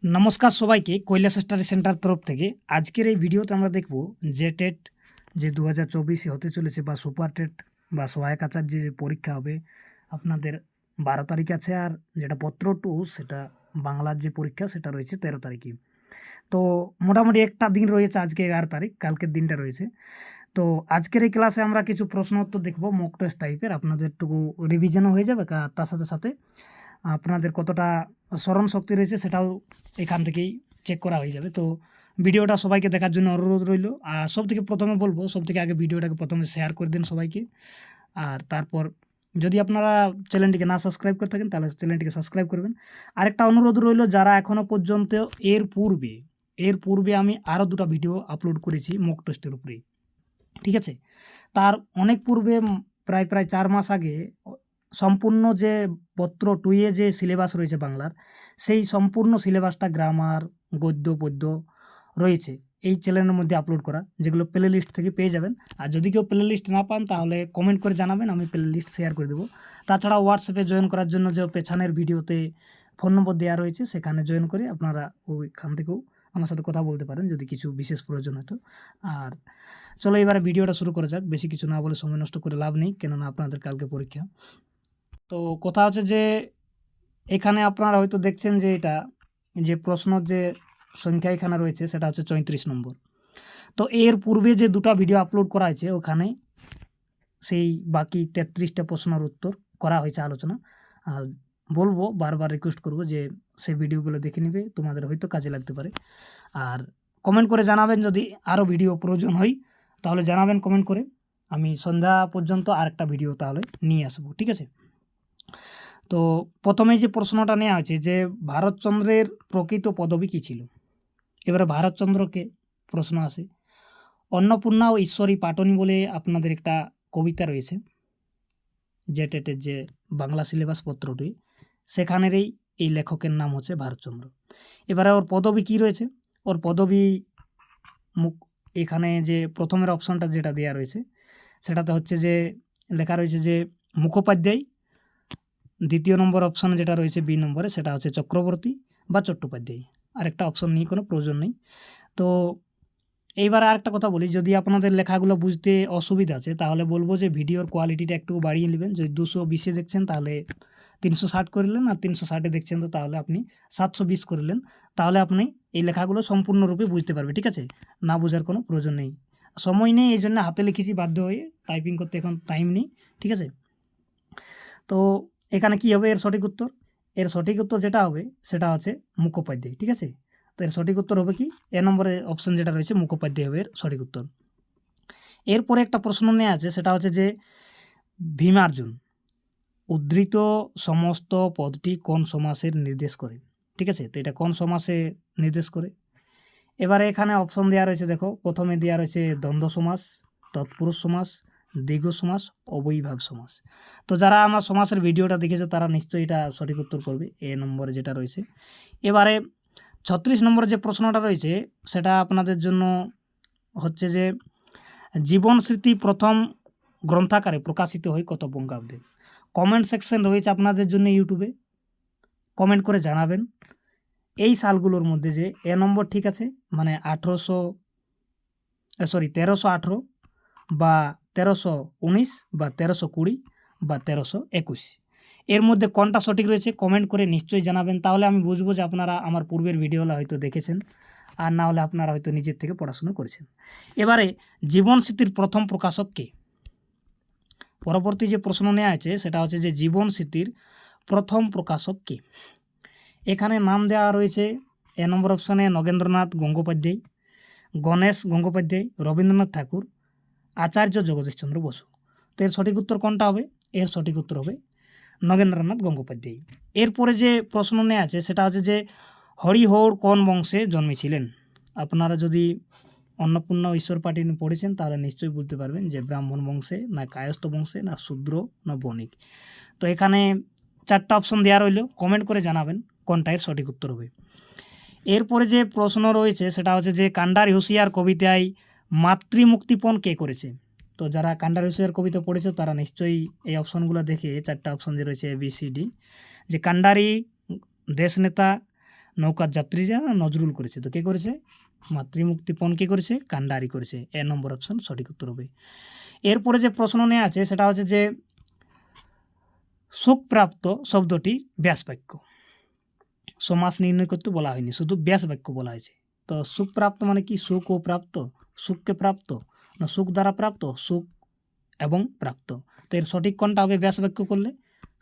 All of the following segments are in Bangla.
নমস্কার সবাইকে কৈলাস স্টাডি সেন্টার তরফ থেকে আজকের এই ভিডিওতে আমরা দেখব যে টেট যে 2024 হতে চলেছে বা সুপার টেট বা সহায়ক আচার যে পরীক্ষা হবে আপনাদের 12 তারিখ আছে, আর যেটা পত্র টু সেটা বাংলার যে পরীক্ষা সেটা রয়েছে 13 তারিখে। তো মোটামুটি একটা দিন রয়েছে, আজকে 11 তারিখ, কালকের দিনটা রয়েছে। তো আজকের এই ক্লাসে আমরা কিছু প্রশ্ন উত্তর দেখব মক টেস্ট টাইপের, আপনাদের একটু রিভিশনও হয়ে যাবে, তার সাথে সাথে আপনাদের কতটা স্মরণ শক্তি রয়েছে সেটাও এখান থেকেই চেক করা হয়ে যাবে। তো ভিডিওটা সবাইকে দেখার জন্য অনুরোধ রইল। আর সবথেকে প্রথমে বলবো, সবথেকে আগে ভিডিওটাকে প্রথমে শেয়ার করে দিন সবাইকে। আর তারপর যদি আপনারা চ্যানেলটিকে না সাবস্ক্রাইব করে থাকেন তাহলে চ্যানেলটিকে সাবস্ক্রাইব করবেন। আরেকটা অনুরোধ রইল, যারা এখনও পর্যন্ত এর পূর্বে আমি আরও দুটো ভিডিও আপলোড করেছি মক টেস্টের উপরে, ঠিক আছে। তার অনেক পূর্বে প্রায় 4 মাস আগে সম্পূর্ণ যে পত্র টুয়ে যে সিলেবাস রয়েছে বাংলার, সেই সম্পূর্ণ সিলেবাসটা গ্রামার, গদ্য, পদ্য রয়েছে এই চ্যানেলের মধ্যে আপলোড করা, যেগুলো প্লে লিস্ট থেকে পেয়ে যাবেন। আর যদি কেউ প্লে লিস্ট না পান তাহলে কমেন্ট করে জানাবেন, আমি প্লে লিস্ট শেয়ার করে দেবো। তাছাড়া হোয়াটসঅ্যাপে জয়েন করার জন্য যে পেছনের ভিডিওতে ফোন নম্বর দেওয়া রয়েছে সেখানে জয়েন করে আপনারা ওইখান থেকেও আমার সাথে কথা বলতে পারেন যদি কিছু বিশেষ প্রয়োজন হতো। আর চলো এবারে ভিডিওটা শুরু করা যাক। বেশি কিছু না বলে সময় নষ্ট করে লাভ নেই, কেননা আপনাদের কালকে পরীক্ষা। তো কথা হচ্ছে যে এখানে আপনারা হয়তো দেখছেন যে এটা যে প্রশ্ন যে সংখ্যা এখানে রয়েছে সেটা হচ্ছে 34 নম্বর। তো এর পূর্বে যে দুটো ভিডিও আপলোড করা হয়েছে ওখানে সেই বাকি 33টা প্রশ্নের উত্তর করা হয়েছে আলোচনা। আর বলবো, বারবার রিকোয়েস্ট করব যে সেই ভিডিওগুলো দেখে নেবে, তোমাদের হয়তো কাজে লাগতে পারে। আর কমেন্ট করে জানাবেন যদি আরও ভিডিও প্রয়োজন হয়, তাহলে জানাবেন কমেন্ট করে। আমি সন্ধ্যা পর্যন্ত আরেকটা ভিডিও তাহলে নিয়ে আসবো, ঠিক আছে। তো প্রথমেই যে প্রশ্নটা নেওয়া আছে যে ভারতচন্দ্রের প্রকৃত পদবী কী ছিল। এবারে ভারতচন্দ্রকে প্রশ্ন আসে, অন্নপূর্ণা ও ঈশ্বরী পাটনি বলে আপনাদের একটা কবিতা রয়েছে যে টেটের যে বাংলা সিলেবাস পত্রটি, সেখানেরই এই লেখকের নাম হচ্ছে ভারতচন্দ্র। এবারে ওর পদবী কী রয়েছে, ওর পদবী এখানে যে প্রথমের অপশানটা যেটা দেওয়া রয়েছে সেটাতে হচ্ছে যে লেখা রয়েছে যে মুখোপাধ্যায়। দ্বিতীয় নম্বর অপশান যেটা রয়েছে বি নম্বরে সেটা হচ্ছে চক্রবর্তী বা চট্টোপাধ্যায়। আরেকটা অপশান নিয়ে কোনো প্রয়োজন নেই। তো এইবার আরেকটা কথা বলি, যদি আপনাদের লেখাগুলো বুঝতে অসুবিধা আছে তাহলে বলবো যে ভিডিওর কোয়ালিটিটা একটু বাড়িয়ে নেবেন। যদি 220-এ দেখছেন তাহলে 360 করলেন, আর 360-এ দেখছেন তো তাহলে আপনি 720 করলেন। তাহলে আপনি এই লেখাগুলো সম্পূর্ণরূপে বুঝতে পারবে, ঠিক আছে। না বোঝার কোনো প্রয়োজন নেই। সময় নেই, এই জন্য হাতে লিখেছি বাধ্য হয়ে, টাইপিং করতে এখন টাইম নেই, ঠিক আছে। তো এখানে কি হবে এর সঠিক উত্তর? এর সঠিক উত্তর যেটা হবে সেটা হচ্ছে মুখোপাধ্যায়, ঠিক আছে। তো এর সঠিক উত্তর হবে কি, এ নম্বরে অপশান যেটা রয়েছে মুখোপাধ্যায় হবে এর সঠিক উত্তর। এরপরে একটা প্রশ্ন নেওয়া আছে, সেটা হচ্ছে যে ভীমার্জুন উদ্ধৃত সমস্ত পদটি কোন সমাসের নির্দেশ করে, ঠিক আছে। তো এটা কোন সমাসে নির্দেশ করে। এবারে এখানে অপশন দেওয়া রয়েছে, দেখো প্রথমে দেওয়া রয়েছে দ্বন্দ্ব সমাস, তৎপুরুষ সমাস, দ্বিগু সমাস, অবৈভাব সমাস। তো যারা আমার সমাসের ভিডিওটা দেখেছো তারা নিশ্চয়ই এটা সঠিক উত্তর করবে, এ নম্বরে যেটা রয়েছে। এবারে 36 নম্বরে যে প্রশ্নটা রয়েছে সেটা আপনাদের জন্য হচ্ছে যে জীবন স্মৃতি প্রথম গ্রন্থাকারে প্রকাশিত হয় কত বঙ্গাব্দে। কমেন্ট সেকশন রয়েছে আপনাদের জন্য ইউটিউবে, কমেন্ট করে জানাবেন এই সালগুলোর মধ্যে যে এ নম্বর ঠিক আছে, মানে 1318 বা 1319 বা 1320 বা 1321, এর মধ্যে কোনটা সঠিক রয়েছে কমেন্ট করে নিশ্চয়ই জানাবেন। তাহলে আমি বুঝবো যে আপনারা আমার পূর্বের ভিডিওগুলো হয়তো দেখেছেন, আর না হলে আপনারা হয়তো নিজের থেকে পড়াশোনা করেছেন। এবারে জীবন স্মৃতির প্রথম প্রকাশক কে। পরবর্তী যে প্রশ্ন নেওয়া আছে সেটা হচ্ছে যে জীবন স্মৃতির প্রথম প্রকাশক কে। এখানে নাম দেওয়া রয়েছে এ নম্বর অপশানে নগেন্দ্রনাথ গঙ্গোপাধ্যায়, গণেশ গঙ্গোপাধ্যায়, রবীন্দ্রনাথ ঠাকুর, আচার্য জগদীশচন্দ্র বসু। তো এর সঠিক উত্তর কোনটা হবে? এর সঠিক উত্তর হবে নগেন্দ্রনাথ গঙ্গোপাধ্যায়। এরপরে যে প্রশ্ন নেওয়া আছে সেটা হচ্ছে যে হরিহর কোন বংশে জন্মেছিলেন। আপনারা যদি অন্নপূর্ণা ও ঈশ্বর পাটিনি পড়েছেন তাহলে নিশ্চয়ই বলতে পারবেন যে ব্রাহ্মণ বংশে, না কায়স্থ বংশে, না শূদ্র, না বণিক। তো এখানে 4টা অপশন দেওয়া রইল, কমেন্ট করে জানাবেন কোনটা এর সঠিক উত্তর হবে। এরপরে যে প্রশ্ন রয়েছে সেটা হচ্ছে যে কান্ডারি হুঁশিয়ার কবিতায় মাতৃমুক্তিপণ কে করেছে। তো যারা কান্ডারি হুঁশিয়ার কবিতা পড়েছে তারা নিশ্চয়ই এই অপশনগুলো দেখে 4টা অপশন যে রয়েছে ABCD, যে কান্ডারি, দেশনেতা, নৌকার যাত্রীরা নজরুল করেছে। তো কে করেছে? মাতৃমুক্তিপণ কে করেছে? কান্ডারি করেছে। এ নম্বর অপশন সঠিক উত্তর হবে। এরপরে যে প্রশ্ন নেওয়া আছে সেটা হচ্ছে যে সুখপ্রাপ্ত শব্দটি ব্যাস বাক্য। সমাস নির্ণয় করতে বলা হয়নি, শুধু ব্যাস বাক্য বলা হয়েছে। তো সুখপ্রাপ্ত মানে কি? সুখ ও প্রাপ্ত, সুখকে প্রাপ্ত না সুখ দ্বারা প্রাপ্ত, সুখ এবং প্রাপ্ত। তো এর সঠিক কোনটা হবে ব্যাস বাক্য করলে?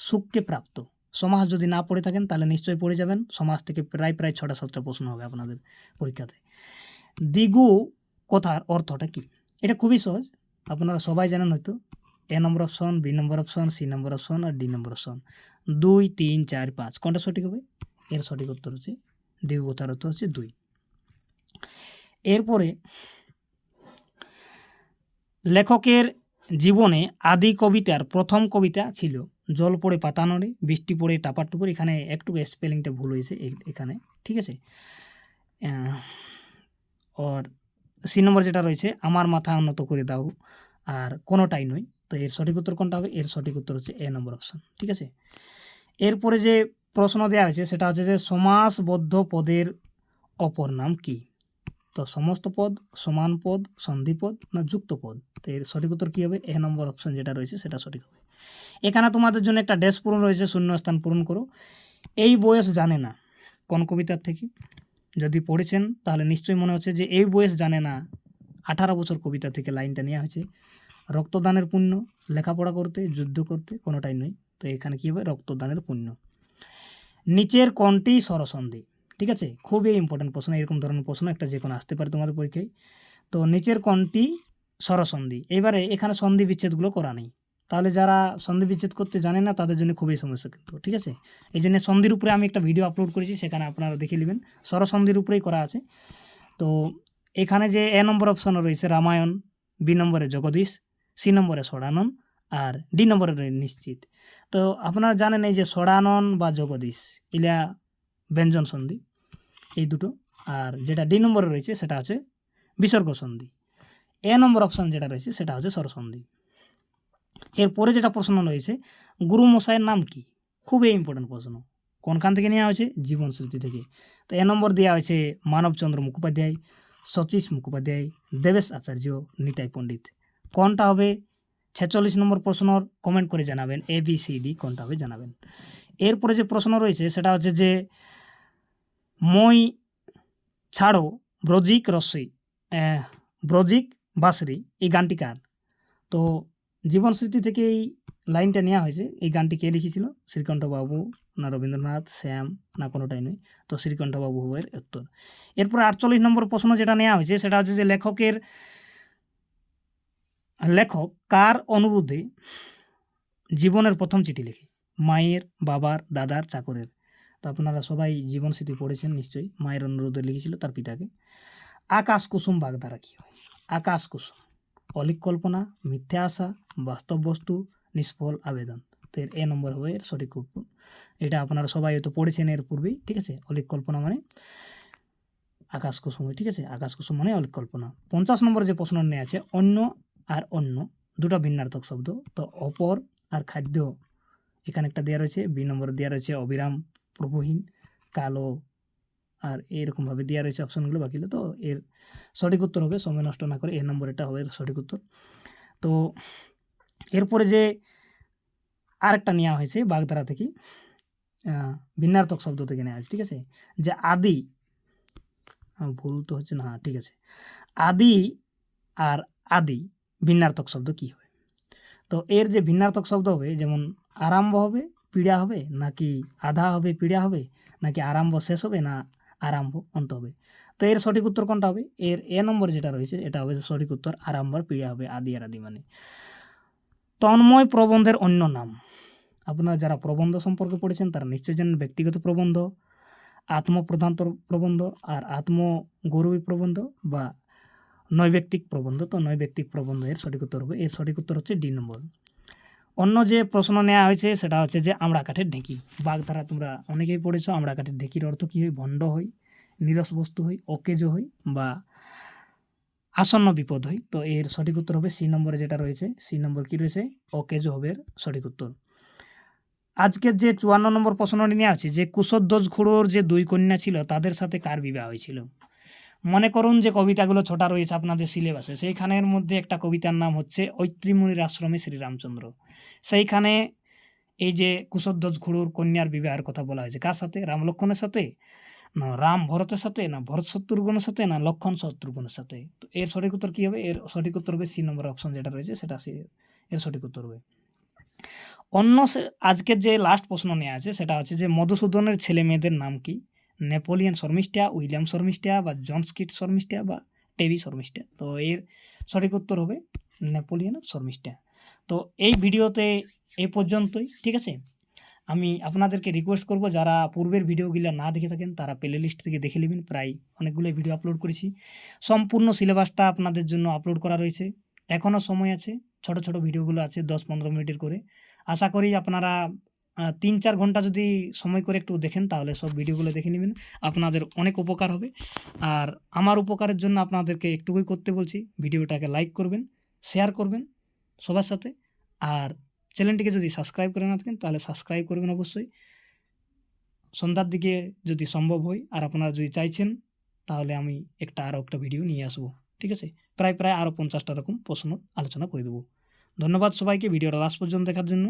সুখকে প্রাপ্ত। সমাস যদি না পড়ে থাকেন তাহলে নিশ্চয়ই পড়ে যাবেন। সমাস থেকে প্রায় 6টা 7টা প্রশ্ন হবে আপনাদের পরীক্ষাতে। দ্বিগু কথার অর্থটা কি? এটা খুবই সহজ, আপনারা সবাই জানেন হয়তো। এ নম্বর অপশন, বি নম্বর অপশন, সি নম্বর অপশন আর ডি নম্বর অপশন। 2, 3, 4, 5 কোনটা সঠিক হবে? এর সঠিক উত্তর হচ্ছে দ্বিগু কথার অর্থ হচ্ছে 2। এরপরে লেখকের জীবনে আদি কবিতার প্রথম কবিতা ছিল জল পড়ে পাতা নড়ে, বৃষ্টি পড়ে টাপার টুপুর। এখানে একটু স্পেলিংটা ভুল হয়েছে এখানে, ঠিক আছে। আর সি নম্বর যেটা রয়েছে আমার মাথা উন্নত করে দাও, আর কোনোটাই নয়। তো এর সঠিক উত্তর কোনটা হবে? এর সঠিক উত্তর হচ্ছে এ নম্বর অপশন, ঠিক আছে। এরপরে যে প্রশ্ন দেওয়া হয়েছে সেটা হচ্ছে যে সমাসবদ্ধ পদের অপর নাম কি? তো সমস্ত পদ, সমান পদ, সন্ধিপদ না যুক্ত পদ। তো এর সঠিক উত্তর কী হবে? এ নম্বর অপশন যেটা রয়েছে সেটা সঠিক হবে। এখানে তোমাদের জন্য একটা ড্যাশ পূরণ রয়েছে, শূন্যস্থান পূরণ করো। এই বয়স জানে না কোন কবিতার থেকে? যদি পড়েছেন তাহলে নিশ্চয়ই মনে হচ্ছে যে এই বয়স জানে না 18 বছর কবিতা থেকে লাইনটা নেওয়া হয়েছে। রক্তদানের পুণ্য, লেখাপড়া করতে, যুদ্ধ করতে, কোনোটাই নয়। তো এখানে কী হবে? রক্তদানের পুণ্য। নিচের কোনটি স্বরসন্ধি? ঠিক আছে, খুবই ইম্পর্টেন্ট প্রশ্ন। এরকম ধরনের প্রশ্ন একটা যে কোনো আসতে পারে তোমাদের পরীক্ষায়। তো নিচের কোনটি স্বরসন্ধি? এবারে এখানে সন্ধি বিচ্ছেদগুলো করা নেই, তাহলে যারা সন্ধি বিচ্ছেদ করতে জানে না তাদের জন্য খুবই সমস্যা কিন্তু, ঠিক আছে। এই জন্য সন্ধির উপরে আমি একটা ভিডিও আপলোড করেছি, সেখানে আপনারা দেখে নেবেন। স্বরসন্ধির উপরেই করা আছে। তো এখানে যে এ নম্বর অপশন রয়েছে রামায়ণ, বি নম্বরে জগদীশ, সি নম্বরে ষড়ানন আর ডি নম্বরে নিশ্চিত। তো আপনারা জানেন এই যে ষড়ানন বা জগদীশ ইলা ব্যঞ্জন সন্ধি, এই দুটো। আর যেটা ডি নম্বরে রয়েছে সেটা হচ্ছে বিসর্গ সন্ধি। এ নম্বর অপশন যেটা রয়েছে সেটা হচ্ছে স্বরসন্ধি। এরপরে যেটা প্রশ্ন রয়েছে গুরু মশাইয়ের নাম কি? খুবই ইম্পর্টেন্ট প্রশ্ন। কোনখান থেকে নেওয়া হয়েছে? জীবন স্মৃতি থেকে। তো এ নম্বর দেওয়া হয়েছে মানবচন্দ্র মুখোপাধ্যায়, শচীশ মুখোপাধ্যায়, দেবেশ আচার্য, নিতাই পণ্ডিত। কোনটা হবে? 46 নম্বর প্রশ্নর কমেন্ট করে জানাবেন ABCD কোনটা হবে জানাবেন। এরপরে যে প্রশ্ন রয়েছে সেটা হচ্ছে যে মই ছাড়ো ব্রজিক রসই ব্রজিক বাসরি এই গানটি কার? তো জীবন স্মৃতি থেকে এই লাইনটা নেওয়া হয়েছে। এই গানটি কে লিখেছিল? শ্রীকণ্ঠবাবু না রবীন্দ্রনাথ, শ্যাম না কোনোটাই নয়। তো শ্রীকণ্ঠবাবু এর উত্তর। এরপর 48 নম্বর প্রশ্ন যেটা নেওয়া হয়েছে সেটা হচ্ছে যে লেখক কার অনুরোধে জীবনের প্রথম চিঠি লেখে? মায়ের, বাবার, দাদার, চাকরের? তো আপনারা সবাই জীবন স্মৃতি পড়েছেন নিশ্চয়ই। মায়ের অনুরোধে লিখেছিল তার পিতাকে। আকাশ কুসুম বাগধারা কী হয়? আকাশ কুসুম অলিক কল্পনা, মিথ্যা আশা, বাস্তব বস্তু, নিষ্ফল আবেদন। তো এর এ নম্বর হবে এর সঠিক উত্তর। এটা আপনারা সবাই হয়তো পড়েছেন এর পূর্বেই, ঠিক আছে। অলিক কল্পনা মানে আকাশ কুসুম, ঠিক আছে। আকাশ কুসুম মানে অলিক কল্পনা। 50 নম্বরে যে প্রশ্ন নিয়ে আছে অন্য আর অন্য দুটো ভিন্নার্থক শব্দ। তো অপর আর খাদ্য এখানে একটা দেওয়া রয়েছে, বি নম্বরে দেওয়া রয়েছে অবিরাম, প্রভুহীন, কালো, আর এরকমভাবে দেওয়া রয়েছে অপশনগুলো বাকিগুলো। তো এর সঠিক উত্তর হবে, সময় নষ্ট না করে এ নম্বর এটা হবে এর সঠিক উত্তর। তো এরপরে যে আরেকটা নেওয়া হয়েছে বাগধারা থেকে, ভিন্নার্থক শব্দ থেকে নেওয়া হয়েছে, ঠিক আছে। যে আদি, ভুল তো হচ্ছে না, ঠিক আছে। আদি আর আদি ভিন্নার্থক শব্দ কী হবে? তো এর যে ভিন্নার্থক শব্দ হবে, যেমন আরম্ভ হবে পীড়া হবে, নাকি আধা হবে পীড়া হবে, নাকি আরম্ভ শেষ হবে, না আরম্ভ অন্ত হবে। তো এর সঠিক উত্তর কোনটা হবে? এর এ নম্বর যেটা রয়েছে এটা হবে সঠিক উত্তর, আরম্ভর পীড়া হবে, আদি আর আদি মানে। তন্ময় প্রবন্ধের অন্য নাম? আপনারা যারা প্রবন্ধ সম্পর্কে পড়েছেন তারা নিশ্চয়ই জানেন ব্যক্তিগত প্রবন্ধ, আত্মপ্রধান্ত প্রবন্ধ আর আত্মগৌরবী প্রবন্ধ বা নৈব্যক্তিক প্রবন্ধ। তো নৈব্যক্তিক প্রবন্ধ এর সঠিক উত্তর হবে। এর সঠিক উত্তর হচ্ছে ডি নম্বর। অন্য যে প্রশ্ন নেওয়া হয়েছে সেটা হচ্ছে যে আমড়া কাঠের ঢেঁকি। বাগধারা তোমরা অনেকেই পড়েছো। আমড়া কাঠের ঢেঁকির অর্থ কী হয়? ভণ্ড হয়, নিরস বস্তু হয়, অকেজ হয় বা আসন্ন বিপদ হয়। তো এর সঠিক উত্তর হবে সি নম্বরে যেটা রয়েছে, সি নম্বর কী রয়েছে? অকেজ হবে এর সঠিক উত্তর। আজকের যে ৫৪ নম্বর প্রশ্নটি নিয়ে আছে যে কুশধ্বজ খুড়োর যে ২ কন্যা ছিল তাদের সাথে কার বিবাহ হয়েছিল? মনে করুন যে কবিতাগুলো ছোটা রয়েছে আপনাদের সিলেবাসে, সেইখানের মধ্যে একটা কবিতার নাম হচ্ছে 'ঐত্রী মুনির আশ্রমে শ্রীরামচন্দ্র'। সেইখানে এই যে কুশধ্বজ খুড়োর কন্যার বিবাহের কথা বলা হয়েছে কার সাথে? রাম লক্ষ্মণের সাথে, না রাম ভরতের সাথে, না ভরত শত্রুঘ্নের সাথে, না লক্ষ্মণ শত্রুঘ্নের সাথে? তো এর সঠিক উত্তর কী হবে? এর সঠিক উত্তর হবে সি নম্বর অপশন যেটা রয়েছে সেটা এর সঠিক উত্তর হবে। আজকের যে লাস্ট প্রশ্ন নেওয়া আছে সেটা হচ্ছে যে মধুসূদনের ছেলেমেয়েদের নাম কি? নেপোলিয়ন শর্মিষ্ঠা, উইলিয়াম শর্মিষ্ঠা বা জন স্কিট শর্মিষ্ঠা বা টেবি শর্মিষ্ঠা? তো এর সঠিক উত্তর হবে নেপোলিয়ন শর্মিষ্ঠা। তো এই ভিডিওতে এই পর্যন্তই, ঠিক আছে? আমি আপনাদেরকে রিকোয়েস্ট করব যারা পূর্বের ভিডিওগুলো না দেখে থাকেন তারা প্লে লিস্ট থেকে দেখে নেবেন। প্রায় অনেকগুলো ভিডিও আপলোড করেছি। সম্পূর্ণ সিলেবাসটা আপনাদের জন্য আপলোড করা রয়েছে। এখনও সময় আছে। ছোট, ছোট ভিডিওগুলো আছে ১০-১৫ মিনিটের করে। আশা করি আপনারা ৩-৪ ঘন্টা যদি সময় করে একটু দেখেন তাহলে সব ভিডিওগুলো দেখে নেবেন। আপনাদের অনেক উপকার হবে। আর আমার উপকারের জন্য আপনাদেরকে একটুকুই করতে বলছি, ভিডিওটাকে লাইক করবেন, শেয়ার করবেন সবার সাথে। আর চ্যানেলটিকে যদি সাবস্ক্রাইব করে না থাকেন তাহলে সাবস্ক্রাইব করবেন অবশ্যই। সন্ধ্যার দিকে যদি সম্ভব হয় আর আপনারা যদি চাইছেন তাহলে আমি আরও একটা ভিডিও নিয়ে আসবো। ঠিক আছে? প্রায় আরও ৫০টা রকম প্রশ্ন আলোচনা করে দেবো। ধন্যবাদ সবাইকে ভিডিওটা লাস্ট পর্যন্ত দেখার জন্য।